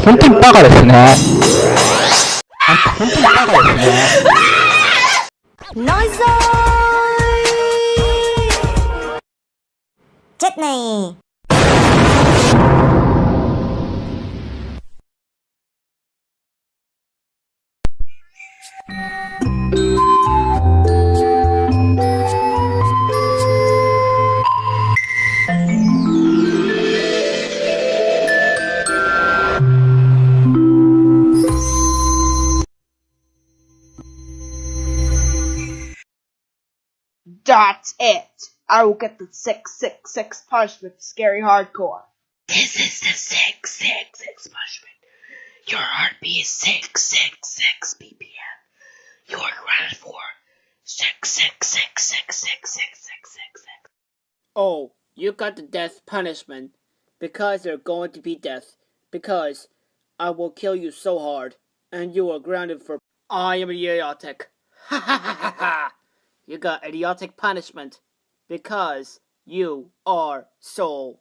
本当にバカですね。あんた本当にバカですね。Nói dối. Chết này. That's it. I will get the 666 punishment, scary hardcore. This is the 666 punishment. Your heartbeat is 666 BPM. You're grounded for 666666666. Oh, you got the death punishment. Because you're going to be death. Because I will kill you so hard. And you are grounded for... I am idiotic. Ha ha ha ha ha. You got idiotic punishment. Because you are so...